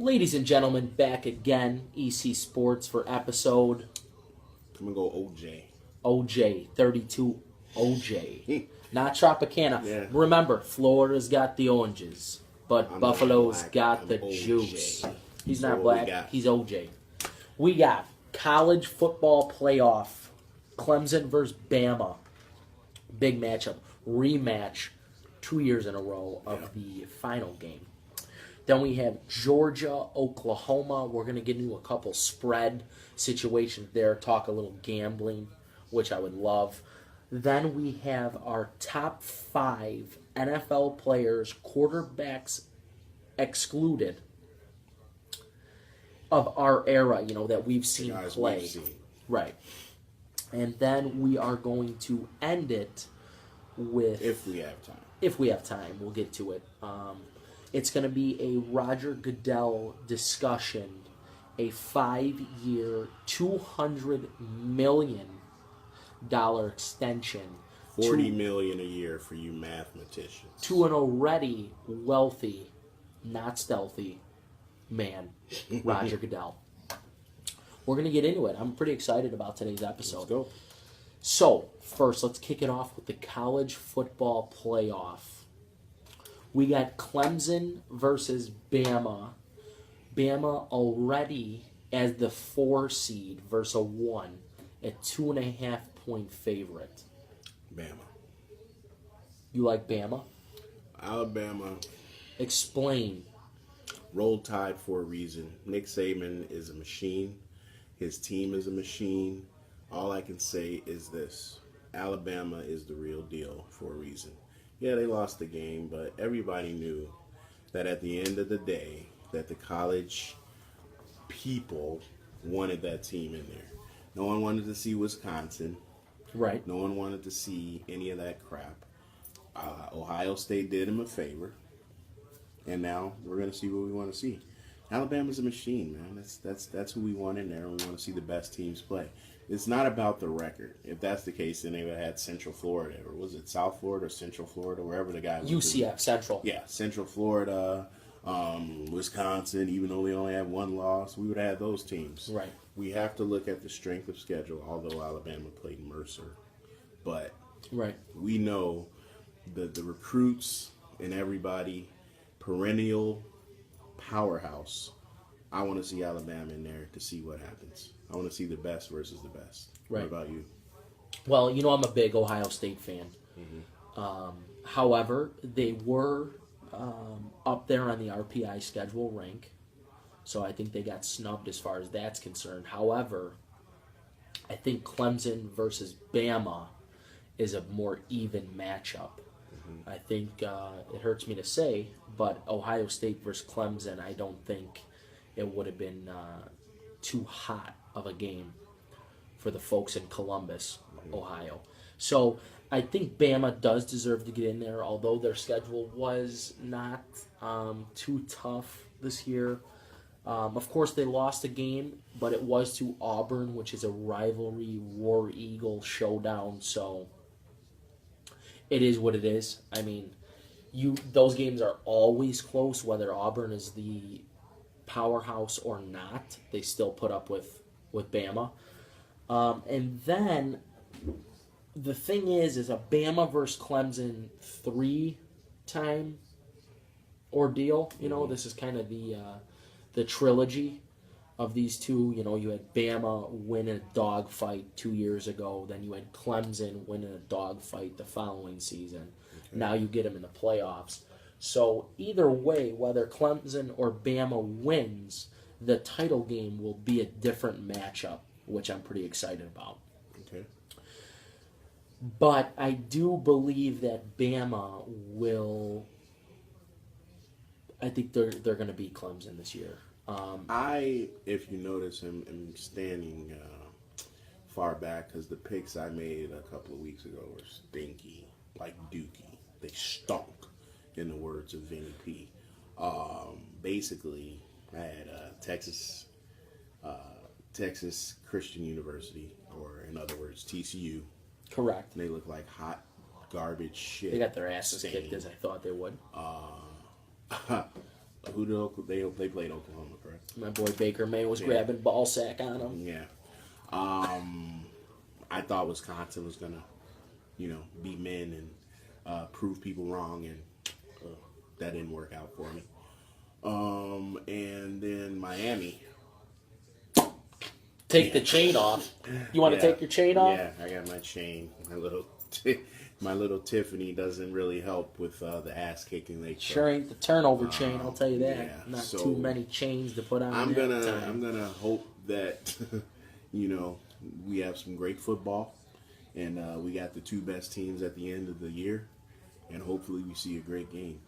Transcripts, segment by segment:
Ladies and gentlemen, back again, ECSports for episode I'm going to go OJ32 OJ. Not Tropicana. Yeah. Remember, Florida's got the oranges, but I'm Buffalo's not black, got I'm the OJ. juice. He's So not what we black, got? he's OJ. We got college football playoff, Clemson versus Bama. Big matchup. Rematch 2 years in a row of the final game. Then we have Georgia, Oklahoma. We're going to get into a couple spread situations there, talk a little gambling, which I would love. Then we have our top 5 NFL players, quarterbacks excluded, of our era, that we've seen Guys play. we've seen. Right. And then we are going to end it with... If we have time. If we have time, we'll get to it. It's going to be a Roger Goodell discussion, a 5-year, $200 million extension $40 million a year for you mathematicians. to an already wealthy, not stealthy man, Roger Goodell. We're going to get into it. I'm pretty excited about today's episode. Let's go. So, first, let's kick it off with the college football playoff. We got Clemson versus Bama. Bama already as the 4 seed versus a 1 at 2.5 point favorite. Bama. You like Bama? Alabama. Explain. Roll Tide for a reason. Nick Saban is a machine. His team is a machine. All I can say is this. Alabama is the real deal for a reason. Yeah, they lost the game, but everybody knew that at the end of the day, that the college people wanted that team in there. No one wanted to see Wisconsin. Right. No one wanted to see any of that crap. Ohio State did him a favor, and now we're going to see what we want to see. Alabama's a machine, man. That's who we want in there, and we want to see the best teams play. It's not about the record. If that's the case, then they would have had Central Florida, or was it South Florida or Central Florida, wherever the guy was. UCF, Central. Yeah, Central Florida, Wisconsin, even though they only had 1 loss, we would have had those teams. Right. We have to look at the strength of schedule, although Alabama played Mercer. But Right. we know the recruits and everybody, perennial powerhouse. I want to see Alabama in there to see what happens. I want to see the best versus the best. Right. What about you? Well, I'm a big Ohio State fan. However, they were up there on the RPI schedule rank, so I think they got snubbed as far as that's concerned. However, I think Clemson versus Bama is a more even matchup. I think it hurts me to say, but Ohio State versus Clemson, I don't think it would have been too hot of a game for the folks in Columbus, Ohio. So I think Bama does deserve to get in there, although their schedule was not too tough this year. Of course, they lost a game, but it was to Auburn, which is a rivalry War Eagle showdown, so it is what it is. I mean, those games are always close, whether Auburn is the powerhouse or not. They still put up with Bama. And then the thing is a Bama versus Clemson 3-time ordeal. This is kind of the trilogy of these two. You had Bama win a dogfight 2 years ago. Then you had Clemson win a dogfight the following season. Okay. Now you get them in the playoffs. So either way, whether Clemson or Bama wins, the title game will be a different matchup, which I'm pretty excited about. Okay. But I do believe that Bama will. I think they're going to beat Clemson this year. If you notice, am standing far back because the picks I made a couple of weeks ago were stinky, like dookie. They stunk, in the words of Vinny P. Basically, I had Texas Christian University, or in other words, TCU. Correct. And they look like hot garbage shit. They got their asses kicked as I thought they would. They played Oklahoma, correct? My boy Baker May was grabbing ball sack on him. Yeah. I thought Wisconsin was gonna, beat men and prove people wrong, and that didn't work out for me. And then Miami. Take the chain off. You want to take your chain off? Yeah, I got my chain. My little Tiffany doesn't really help with the ass kicking they Sure ain't the turnover chain, I'll tell you that. Yeah, Not so too many chains to put on. I'm gonna hope that we have some great football, and we got the two best teams at the end of the year, and hopefully we see a great game.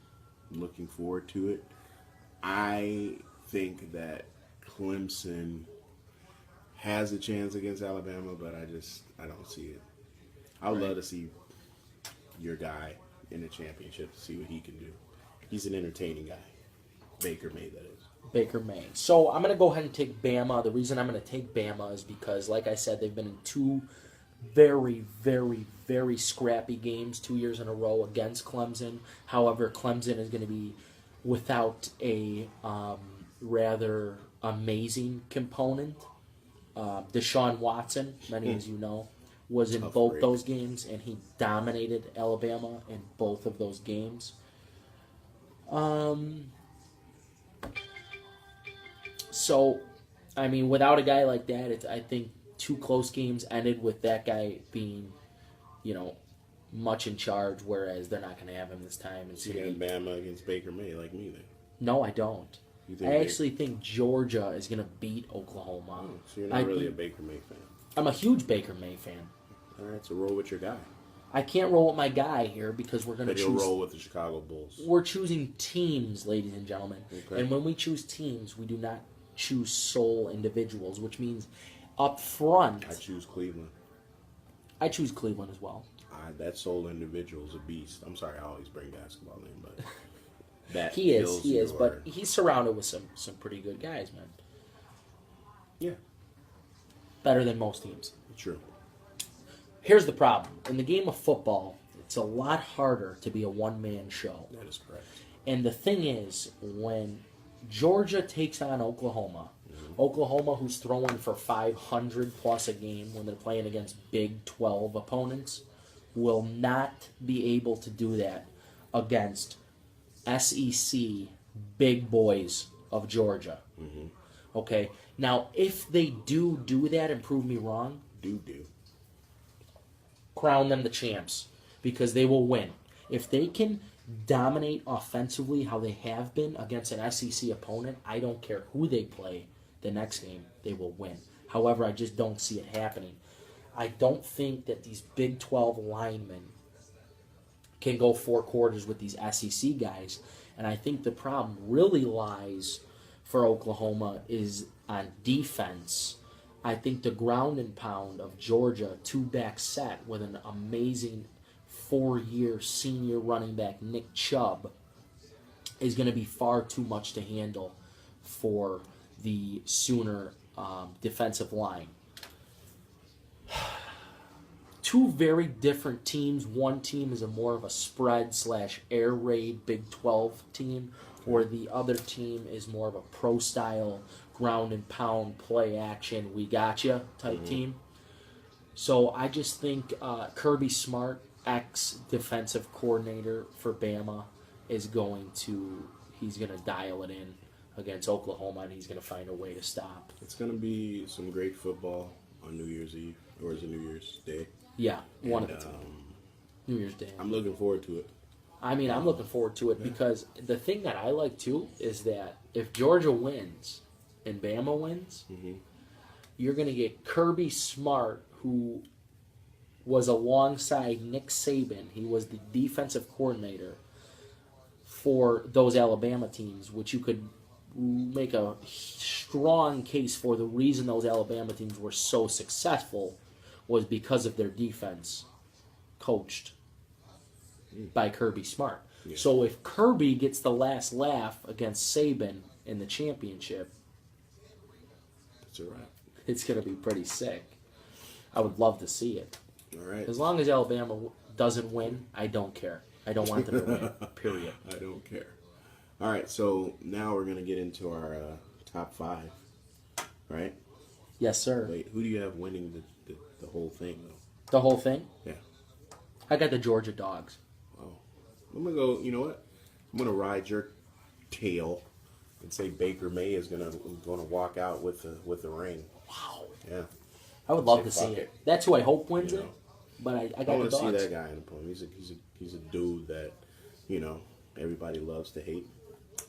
I'm looking forward to it. I think that Clemson has a chance against Alabama, but I don't see it. I would love to see your guy in the championship to see what he can do. He's an entertaining guy. Baker May, that is. Baker May. So I'm going to go ahead and take Bama. The reason I'm going to take Bama is because, like I said, they've been in two very, very, very scrappy games 2 years in a row against Clemson. However, Clemson is going to be without a rather amazing component. Deshaun Watson, many as you know, was in both those games, and he dominated Alabama in both of those games. So, I mean, without a guy like that, I think two close games ended with that guy being, much in charge, whereas they're not going to have him this time. So you got Bama against Baker May like me then? No, I don't. I actually think Georgia is going to beat Oklahoma. So you're not really a Baker May fan? I'm a huge Baker May fan. All right, so roll with your guy. I can't roll with my guy here because we're going to choose. But you'll roll with the Chicago Bulls. We're choosing teams, ladies and gentlemen. Okay. And when we choose teams, we do not choose sole individuals, which means up front. I choose Cleveland. I choose Cleveland as well. That sole individual is a beast. I'm sorry, I always bring basketball in, but that he is, but he's surrounded with some pretty good guys, man. Yeah. Better than most teams. True. Here's the problem. In the game of football, it's a lot harder to be a one-man show. That is correct. And the thing is, when Georgia takes on Oklahoma, Oklahoma, who's throwing for 500 plus a game when they're playing against Big 12 opponents, will not be able to do that against SEC big boys of Georgia. Mm-hmm. Okay? Now, if they do that and prove me wrong, crown them the champs because they will win. If they can dominate offensively how they have been against an SEC opponent, I don't care who they play the next game, they will win. However, I just don't see it happening. I don't think that these Big 12 linemen can go 4 quarters with these SEC guys. And I think the problem really lies for Oklahoma is on defense. I think the ground and pound of Georgia, 2-back set with an amazing 4-year senior running back, Nick Chubb, is going to be far too much to handle for the Sooner defensive line. Two very different teams. One team is a more of a spread/air raid Big 12 team, where the other team is more of a pro-style ground and pound play action, we gotcha type team. So I just think Kirby Smart, ex-defensive coordinator for Bama, he's going to dial it in against Oklahoma, and he's going to find a way to stop. It's going to be some great football on New Year's Eve, or is it New Year's Day? Yeah, one of the two. New Year's Day. I'm looking forward to it. I mean, I'm looking forward to it because the thing that I like, too, is that if Georgia wins and Bama wins, you're going to get Kirby Smart, who was alongside Nick Saban. He was the defensive coordinator for those Alabama teams, which you could make a strong case for. The reason those Alabama teams were so successful was because of their defense coached by Kirby Smart. Yeah. So if Kirby gets the last laugh against Saban in the championship, it's a wrap. It's going to be pretty sick. I would love to see it. All right. As long as Alabama doesn't win, I don't care. I don't want them to win, period. I don't care. All right, so now we're gonna get into our top 5, right? Yes, sir. Wait, who do you have winning the whole thing though? The whole thing? Yeah. I got the Georgia Dogs. Oh, I'm gonna go. You know what? I'm gonna ride your tail and say Baker May is gonna walk out with the ring. Wow. Yeah. I would love Say to see fuck it. That's who I hope wins You it. know. But I I got the want to see Dogs. that guy in the poem. He's a dude that, everybody loves to hate.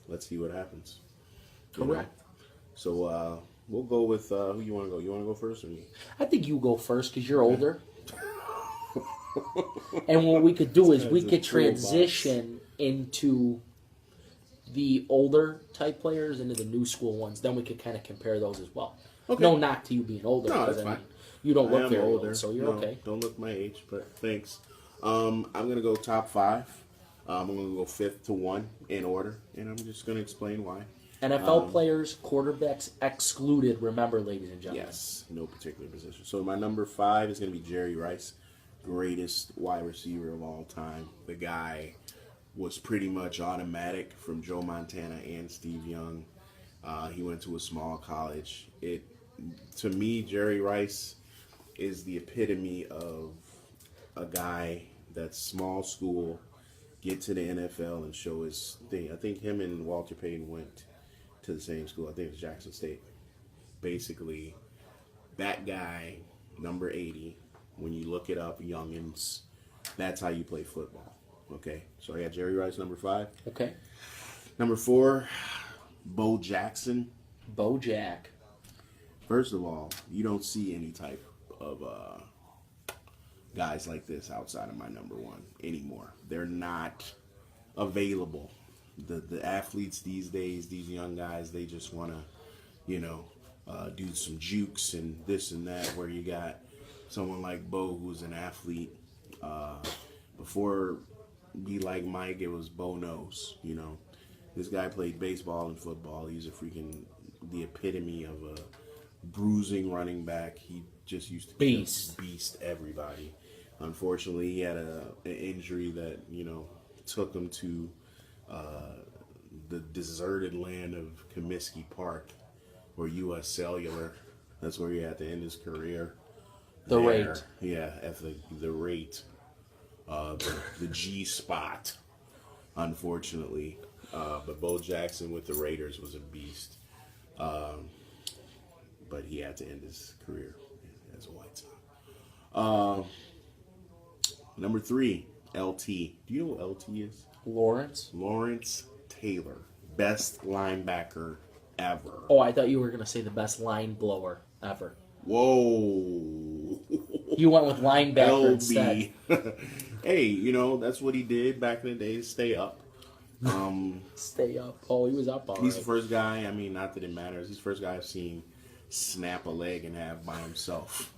Let's see what happens. You know? Correct. So we'll go with who you want to go. You want to go first or me? I think you go first because you're older. And what we could do is we could transition into the older type players into the new school ones. Then we could kind of compare those as well. Okay. No knock to you being older. No, 'cause, that's fine. You don't I look am very older, old, so you're No, okay. Don't look my age, but thanks. I'm gonna go top 5. I'm gonna go 5th to 1 in order, and I'm just gonna explain why. NFL players, quarterbacks excluded, remember, ladies and gentlemen. Yes, no particular position. So my number 5 is going to be Jerry Rice, greatest wide receiver of all time. The guy was pretty much automatic from Joe Montana and Steve Young. He went to a small college. To me, Jerry Rice is the epitome of a guy that's small school, get to the NFL and show his thing. I think him and Walter Payton went to the same school. I think it was Jackson State. Basically, that guy, number 80, when you look it up, youngins, that's how you play football. Okay, so I got Jerry Rice, number 5. Okay. Number 4, Bo Jackson. Bo Jack. First of all, you don't see any type of guys like this outside of my number 1 anymore. They're not available. The athletes these days, these young guys, they just want to, do some jukes and this and that. Where you got someone like Bo, who's an athlete. Before Be Like Mike, it was Bo Knows. This guy played baseball and football. He's the epitome of a bruising running back. He just used to beast everybody. Unfortunately, he had an injury that took him to the deserted land of Comiskey Park, or U.S. Cellular. That's where he had to end his career. The rate. Yeah, at the rate. The G spot, unfortunately. But Bo Jackson with the Raiders was a beast. But he had to end his career as a White Sox. Number 3, LT. Do you know what LT is? Lawrence Taylor. Best linebacker ever. Oh, I thought you were going to say the best line blower ever. Whoa. You went with linebacker instead. Hey, that's what he did back in the day to stay up. Stay up. Oh, he was up all He's right. the first guy, not that it matters, he's the first guy I've seen snap a leg and have by himself.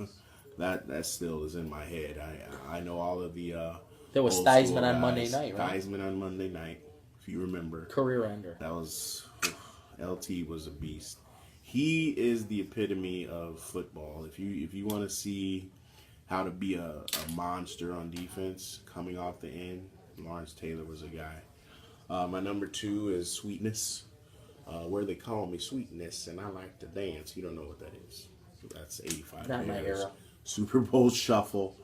That still is in my head. I know all of the There was old Theismann school on guys. Monday night, right? Theismann on Monday night, if you remember. Career ender. That was LT was a beast. He is the epitome of football. If you want to see how to be a monster on defense coming off the end, Lawrence Taylor was a guy. My number 2 is Sweetness, where they call me Sweetness, and I like to dance. You don't know what that is. That's 85 Not my Bears. era. Super Bowl Shuffle.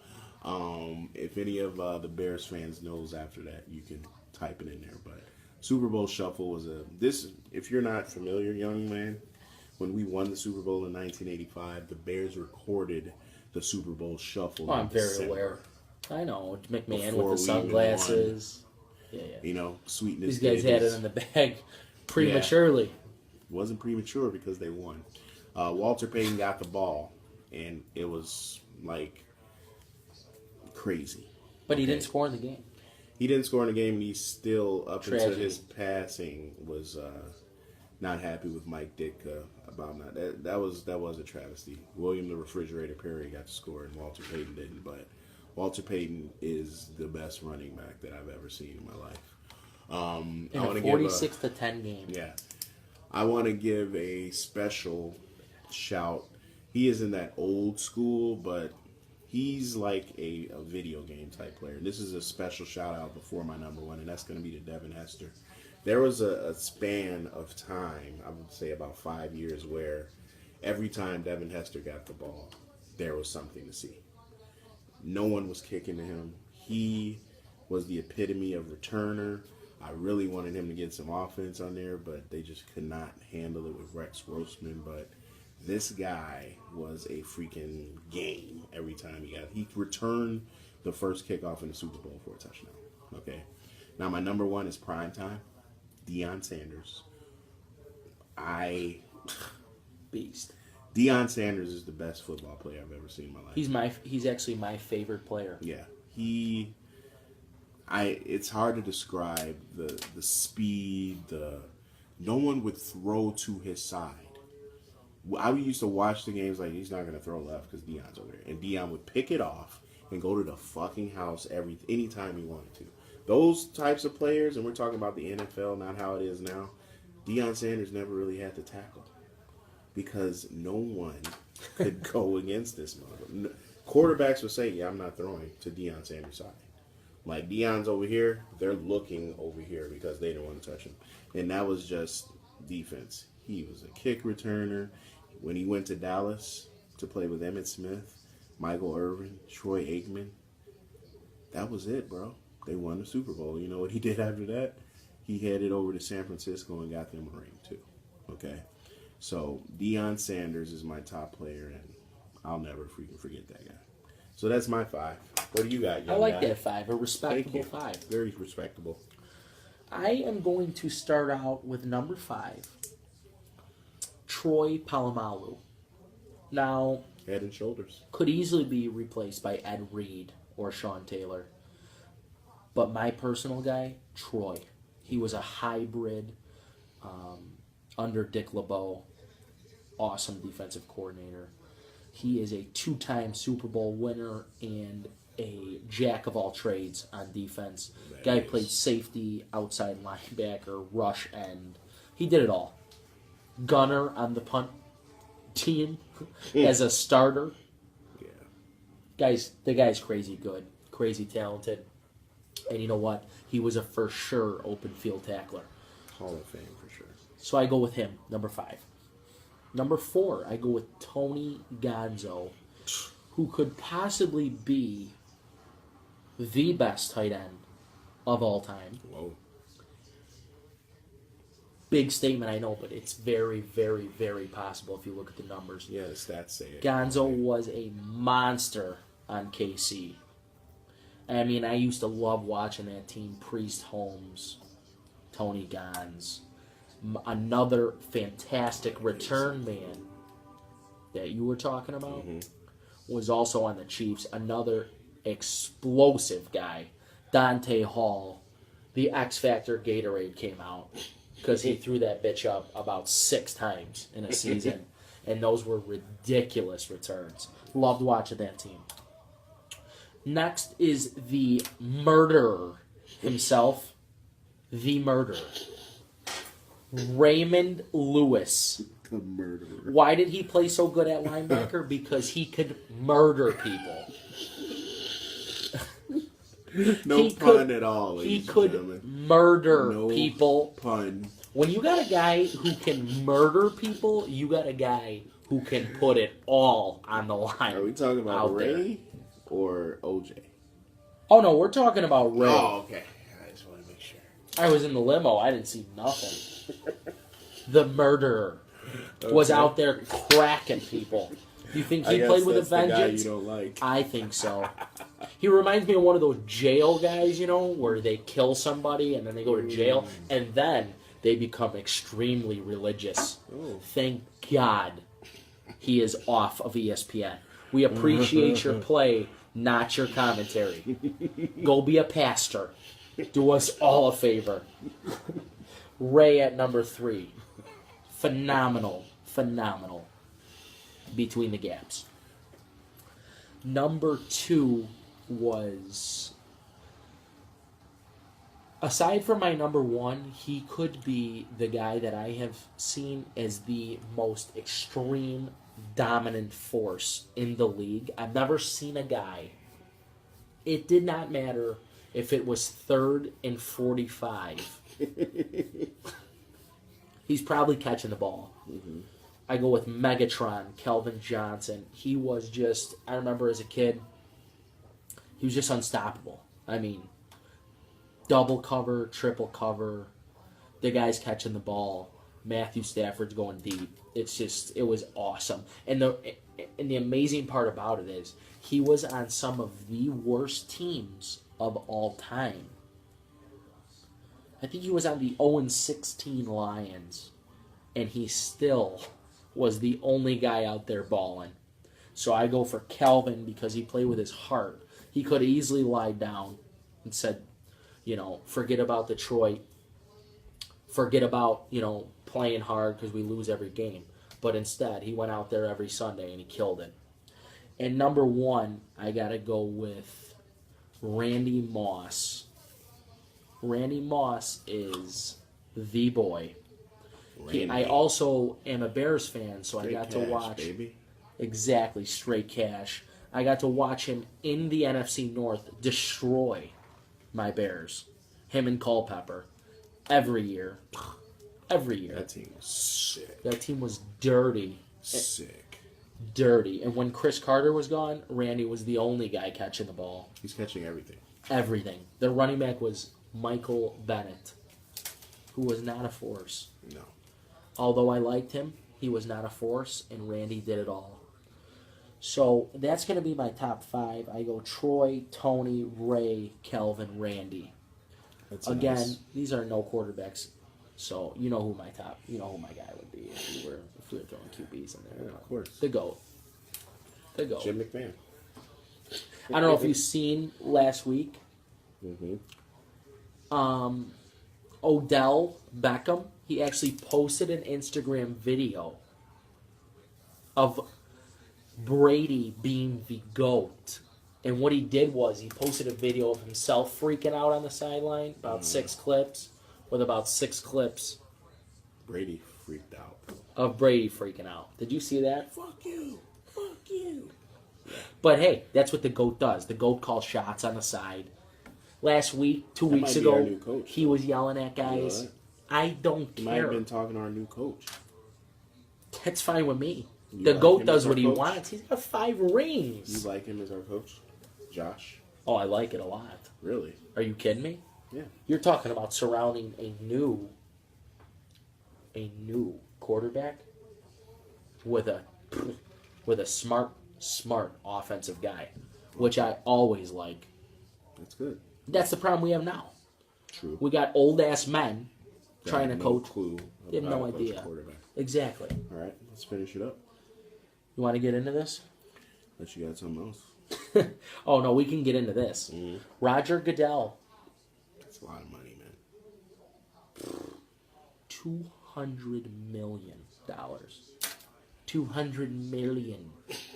If any of the Bears fans knows after that, you can type it in there. But Super Bowl Shuffle was if you're not familiar, young man, when we won the Super Bowl in 1985, the Bears recorded the Super Bowl Shuffle. Oh, I'm very December. aware. I know. McMahon Before with the we even sunglasses. Yeah. Sweetness. These guys had it in the bag prematurely. Wasn't premature because they won. Walter Payton got the ball, and it was like crazy. But he didn't score in the game. He didn't score in the game. And he still, up until Tragedy. his passing, was not happy with Mike Ditka about that. That was a travesty. William the Refrigerator Perry got to score, and Walter Payton didn't. But Walter Payton is the best running back that I've ever seen in my life. In I want a to give 46-10 game. Yeah. I want to give a special shout. He isn't that old school, but he's like a video game type player. This is a special shout out before my number 1, and that's going to be to Devin Hester. There was a span of time, I would say about 5 years, where every time Devin Hester got the ball, there was something to see. No one was kicking to him. He was the epitome of returner. I really wanted him to get some offense on there, but they just could not handle it with Rex Grossman. But this guy was a freaking game every time he returned the first kickoff in the Super Bowl for a touchdown. Okay. Now my number one is primetime, Deion Sanders. Beast. Deion Sanders is the best football player I've ever seen in my life. He's actually my favorite player. Yeah. It's hard to describe the speed, no one would throw to his side. I used to watch the games like he's not going to throw left because Deion's over there. And Deion would pick it off and go to the fucking house anytime he wanted to. Those types of players, and we're talking about the NFL, not how it is now, Deion Sanders never really had to tackle because no one could go against this mother. Quarterbacks would say, yeah, I'm not throwing to Deion Sanders' side. Like, Deion's over here, they're looking over here because they didn't want to touch him. And that was just defense. He was a kick returner. When he went to Dallas to play with Emmitt Smith, Michael Irvin, Troy Aikman, that was it, bro. They won the Super Bowl. You know what he did after that? He headed over to San Francisco and got them a ring, too. Okay? So, Deion Sanders is my top player, and I'll never freaking forget that guy. So that's my 5. What do you got, young I like guy? that 5, a respectable 5. Very respectable. I am going to start out with number 5, Troy Polamalu. Now, Head and shoulders. could easily be replaced by Ed Reed or Sean Taylor. But my personal guy, Troy. He was a hybrid under Dick LeBeau. Awesome defensive coordinator. He is a 2-time Super Bowl winner and a jack of all trades on defense. Guy played safety, outside linebacker, rush end. He did it all. Gunner on the punt team as a starter. Yeah. The guy's crazy good, crazy talented. And you know what? He was a for sure open field tackler. Hall of Fame for sure. So I go with him, number 5. Number 4, I go with Tony Gonzo, who could possibly be the best tight end of all time. Whoa. Big statement, I know, but it's very, very, very possible if you look at the numbers. Yeah, the stats say it. Gonzo was a monster on KC. I mean, I used to love watching that team. Priest Holmes, Tony Gons. Another fantastic return man that you were talking about was also on the Chiefs. Another explosive guy, Dante Hall. The X Factor Gatorade came out because he threw that bitch up about 6 times in a season, and those were ridiculous returns. Loved watching that team. Next is the murderer himself, the murderer. Raymond Lewis. The murderer. Why did he play so good at linebacker? Because he could murder people. No pun at all, ladies He and could gentlemen. murder No people. pun. When you got a guy who can murder people, you got a guy who can put it all on the line. Are we talking about out Ray or OJ? Oh, no, we're talking about Ray. Oh, okay. I just want to make sure. I was in the limo. I didn't see nothing. The murderer was out there cracking people. Do you think he played with a vengeance? The guy you don't like. I think so. He reminds me of one of those jail guys, you know, where they kill somebody and then they go to jail and then they become extremely religious. Oh. Thank God he is off of ESPN. We appreciate your play, not your commentary. Go be a pastor. Do us all a favor. Ray at number 3. Phenomenal. Between the gaps. Number 2 was, aside from my number 1, he could be the guy that I have seen as the most extreme dominant force in the league. I've never seen a guy. It did not matter if it was 3rd and 45 He's probably catching the ball. Mm-hmm. I go with Megatron, Kelvin Johnson. He was just, I remember as a kid, he was just unstoppable. I mean, double cover, triple cover, the guy's catching the ball, Matthew Stafford's going deep. It's just, it was awesome. And the amazing part about it is, he was on some of the worst teams of all time. I think he was on the 0-16 Lions, and he still was the only guy out there balling. So I go for Calvin because he played with his heart. He could have easily lied down and said, forget about Detroit. Forget about, playing hard because we lose every game. But instead, he went out there every Sunday and he killed it. And number 1, I got to go with Randy Moss. Randy Moss is the boy. I also am a Bears fan, so I got to watch. Baby. Exactly, straight cash. I got to watch him in the NFC North destroy my Bears. Him and Culpepper. Every year. Every year. That team was sick. That team was dirty. Sick. Dirty. And when Chris Carter was gone, Randy was the only guy catching the ball. He's catching everything. Everything. Their running back was Michael Bennett, who was not a force. No. Although I liked him, he was not a force, and Randy did it all. So that's going to be my top 5. I go Troy, Tony, Ray, Kelvin, Randy. That's Again, nice. These are no quarterbacks, so you know who my guy would be if we were throwing QBs in there. Yeah, of course. The GOAT. Jim McMahon. I don't know if you've seen last week. Mm-hmm. Odell Beckham, he actually posted an Instagram video of Brady being the GOAT. And what he did was he posted a video of himself freaking out on the sideline, about 6 clips, with about 6 clips Brady freaked out. of Brady freaking out. Did you see that? Fuck you. Fuck you. But hey, that's what the GOAT does. The GOAT calls shots on the side. Last week, 2 That weeks might be our ago, new coach, he was yelling at You know guys. that? I don't He might have care. been talking to our new coach. That's fine with me. You The like GOAT him does as our what he coach? wants. He's got 5 rings. You like him as our coach? Josh? Oh, I like it a lot. Really? Are you kidding me? Yeah. You're talking about surrounding a new quarterback with a smart offensive guy, which I always like. That's good. That's the problem we have now. True. We got old ass men That trying to have coach. No clue. They have about no how to coach a idea. Quarterback. Exactly. All right, let's finish it up. You want to get into this? Unless you got something else. Oh no, we can get into this. Mm-hmm. Roger Goodell, That's a lot of money, man. $200 million. $200 million,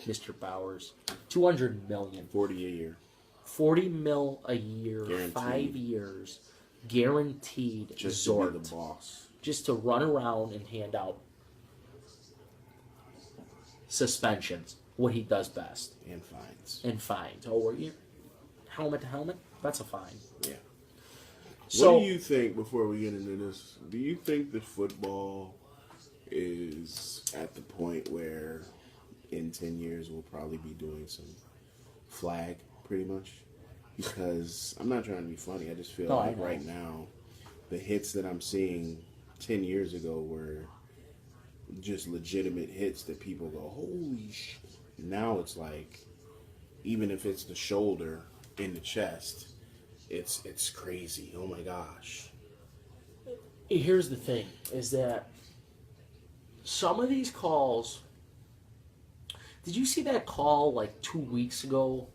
Mr. Bowers. $200 million. 40 a year. 40 mil a year, Guaranteed. 5 years, guaranteed Just resort. to be the boss. Just to run around and hand out suspensions, what he does best, And fines. and fines. Oh, were you helmet to helmet? That's a fine. Yeah. So, What do you think, before we get into this, do you think that football is at the point where in 10 years we'll probably be doing some flag, pretty much? Because I'm not trying to be funny. I just feel No, I like know. right now, the hits that I'm seeing 10 years ago were just legitimate hits that people go, holy shit. Now it's like, even if it's the shoulder in the chest, it's crazy. Oh my gosh. here's the thing, is that some of these calls... Did you see that call like 2 weeks ago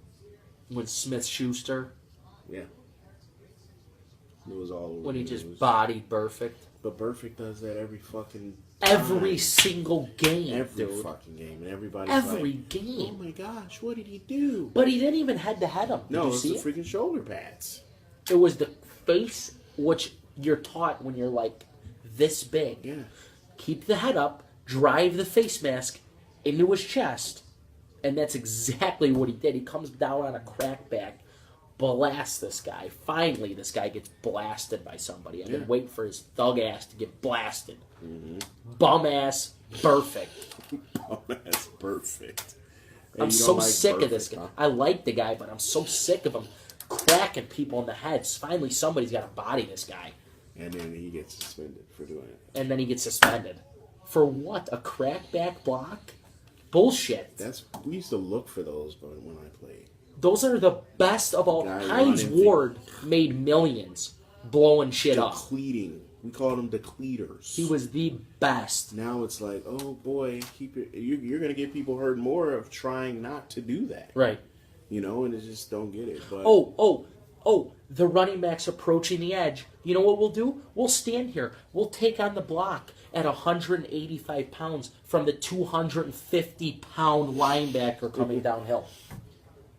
when Smith-Schuster, Yeah. It was all over when he the just news. bodied Perfect? But Burfict does that every fucking Every time. single game, Every dude. fucking game. And everybody's Every like, game. oh my gosh, what did he do? But he didn't even head-to-head him. Did No, you it's see the it? freaking shoulder pads. It was the face, which you're taught when you're like this big. Yeah. Keep the head up, drive the face mask into his chest, and that's exactly what he did. He comes down on a crackback, blast this guy. Finally, this guy gets blasted by somebody. I've been Yeah. waiting for his thug ass to get blasted. Mm-hmm. Bum ass, perfect. Oh, that's perfect. Hey, I'm you so don't like sick of perfect, this guy. huh? I like the guy, but I'm so sick of him cracking people in the heads. Finally, somebody's got to body this guy. And then he gets suspended for doing it. And then he gets suspended. For what? A crackback block? Bullshit. We used to look for those when I played. Those are the best of all. Guy Hines running Ward made millions blowing shit up. Decleating. We called them decleaters. He was the best. Now it's like, oh boy, you're going to get people hurt more of trying not to do that. Right. You know, and they just don't get it. But Oh, the running back's approaching the edge. You know what we'll do? We'll stand here. We'll take on the block at 185 pounds from the 250-pound linebacker coming downhill.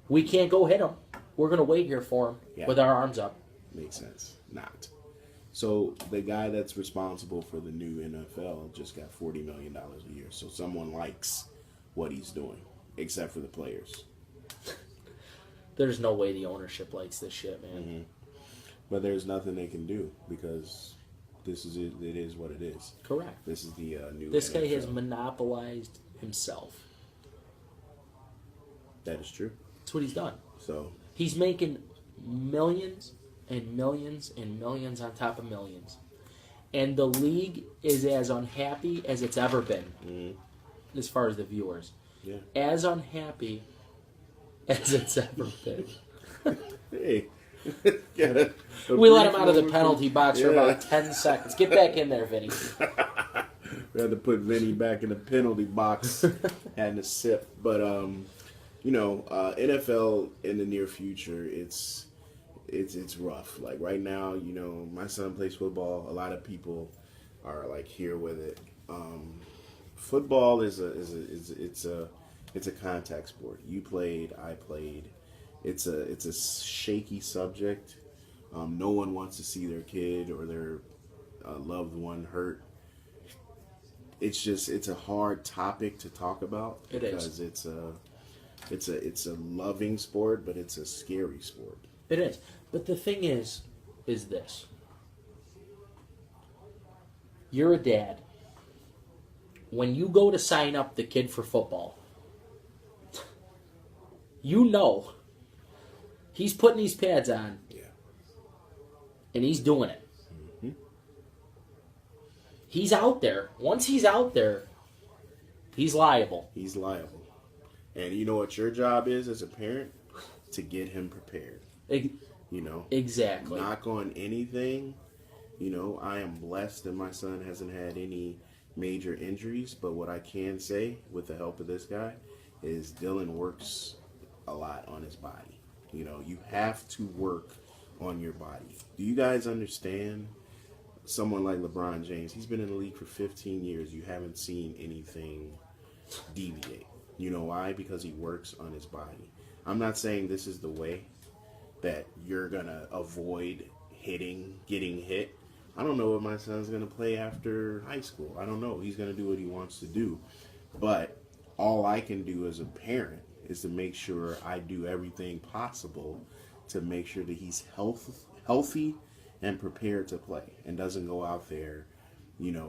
We can't go hit him. We're going to wait here for him with our arms up. Makes sense. Not. So the guy that's responsible for the new NFL just got $40 million a year. So someone likes what he's doing, except for the players. There's no way the ownership likes this shit, man. Mm-hmm. But there's nothing they can do because this is it. It is what it is. Correct. This is the new. This NFL. guy has monopolized himself. That is true. That's what he's done. So He's making millions and millions and millions on top of millions. And the league is as unhappy as it's ever been, as far as the viewers. yeah. As unhappy as it's ever been. Hey. We let him out of the penalty box for about 10 seconds. Get back in there, Vinny. We had to put Vinny back in the penalty box, had to sip. But NFL in the near future, it's rough. Like right now, my son plays football. A lot of people are like here with it. Football is a contact sport. You played, I played. It's a shaky subject. No one wants to see their kid or their loved one hurt. It's a hard topic to talk about because it's a loving sport, but it's a scary sport. It is. But the thing is this. You're a dad. When you go to sign up the kid for football, you know he's putting these pads on. Yeah. And he's doing it. Mm-hmm. He's out there. Once he's out there, he's liable. He's liable. And you know what your job is as a parent? To get him prepared. Exactly. Knock on anything. I am blessed that my son hasn't had any major injuries, but what I can say with the help of this guy is Dylan works a lot on his body. You have to work on your body. Do you guys understand? Someone like LeBron James, he's been in the league for 15 years. You haven't seen anything deviate. You know why? Because he works on his body. I'm not saying this is the way that you're going to avoid getting hit. I don't know what my son's going to play after high school. I don't know. He's going to do what he wants to do. But all I can do as a parent is to make sure I do everything possible to make sure that he's healthy and prepared to play and doesn't go out there,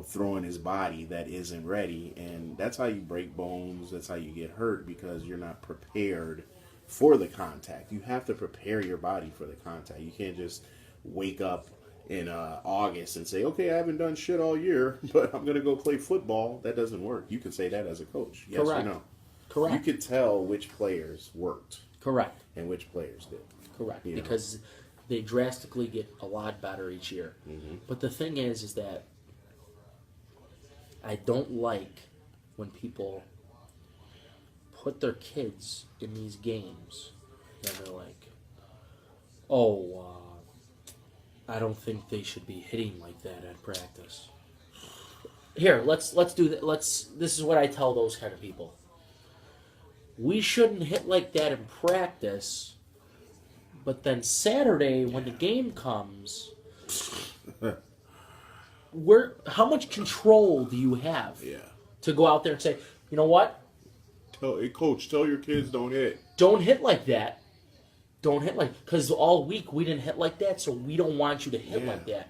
throwing his body that isn't ready. And that's how you break bones. That's how you get hurt, because you're not prepared for the contact. You have to prepare your body for the contact. You can't just wake up in August and say, okay, I haven't done shit all year, but I'm going to go play football. That doesn't work. You can say that as a coach. Yes Correct. or no? Correct. You could tell which players worked. Correct. And which players did. Correct. Because they drastically get a lot better each year. Mm-hmm. But the thing is that I don't like when people put their kids in these games and they're like, I don't think they should be hitting like that at practice. Here, let's do that. This is what I tell those kind of people. We shouldn't hit like that in practice, but then Saturday when the game comes, how much control do you have to go out there and say, you know what? Hey, coach, tell your kids don't hit. Don't hit like that. Don't hit because all week we didn't hit like that, so we don't want you to hit Yeah. like that.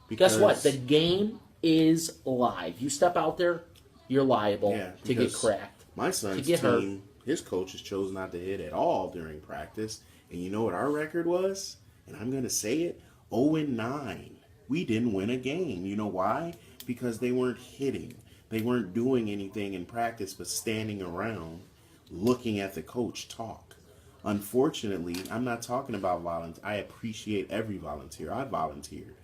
Because, Guess what? The game is live. You step out there, you're liable to get cracked. My son's get team, his coaches chose not to hit at all during practice. And you know what our record was? And I'm going to say it, 0-9. We didn't win a game. You know why? Because they weren't hitting. They weren't doing anything in practice but standing around looking at the coach talk. Unfortunately, I'm not talking about volunteer. I appreciate every volunteer. I volunteered.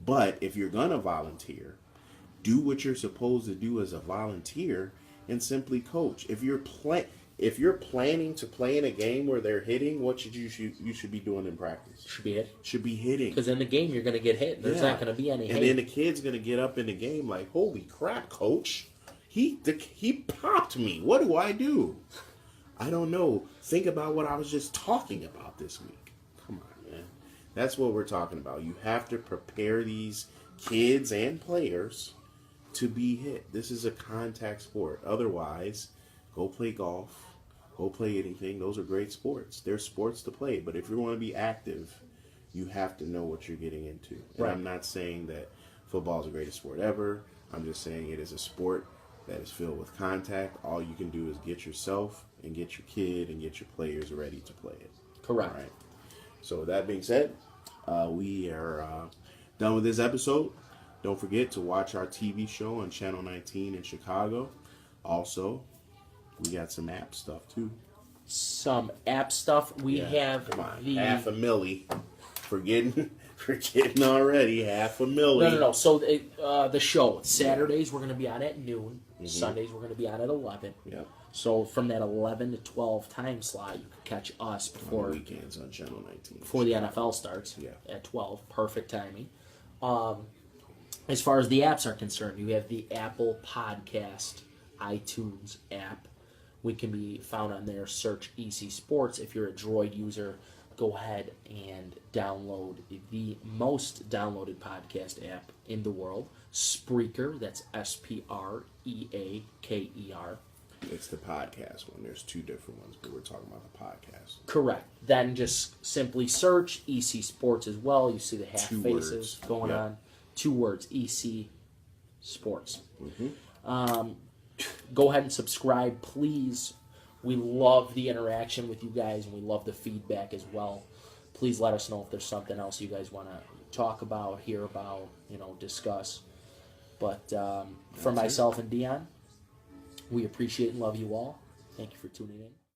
But if you're going to volunteer, do what you're supposed to do as a volunteer and simply coach. If you're planning to play in a game where they're hitting, what you should be doing in practice? Should be hit. Should be hitting. Because in the game you're going to get hit. There's not going to be any hit. And then the kid's going to get up in the game like, holy crap, coach. He popped me. What do I do? I don't know. Think about what I was just talking about this week. Come on, man. That's what we're talking about. You have to prepare these kids and players to be hit. This is a contact sport. Otherwise, go play golf. Go play anything. Those are great sports. They're sports to play. But if you want to be active, you have to know what you're getting into. And right. I'm not saying that football is the greatest sport ever. I'm just saying it is a sport that is filled with contact. All you can do is get yourself and get your kid and get your players ready to play it. Correct. All right. So with that being said, we are done with this episode. Don't forget to watch our TV show on Channel 19 in Chicago. Also, we got some app stuff too. Some app stuff. We have come on, the $500,000. Forgetting already $500,000. No. So the show Saturdays we're going to be on at noon. Mm-hmm. Sundays we're going to be on at 11. Yeah. So from that 11 to 12 time slot, you can catch us before on weekends on Channel 19 before the NFL starts. Yeah. At 12, perfect timing. As far as the apps are concerned, you have the Apple Podcast iTunes app. We can be found on there. Search ECSports. If you're a Droid user, go ahead and download the most downloaded podcast app in the world, Spreaker. That's Spreaker. It's the podcast one. There's two different ones, but we're talking about the podcast. Correct. Then just simply search EC Sports as well. You see the half Two faces words. going Yep. on. 2 words, EC Sports. Mm-hmm. Go ahead and subscribe, please. We love the interaction with you guys, and we love the feedback as well. Please let us know if there's something else you guys want to talk about, hear about, discuss. But for myself and Dion, we appreciate and love you all. Thank you for tuning in.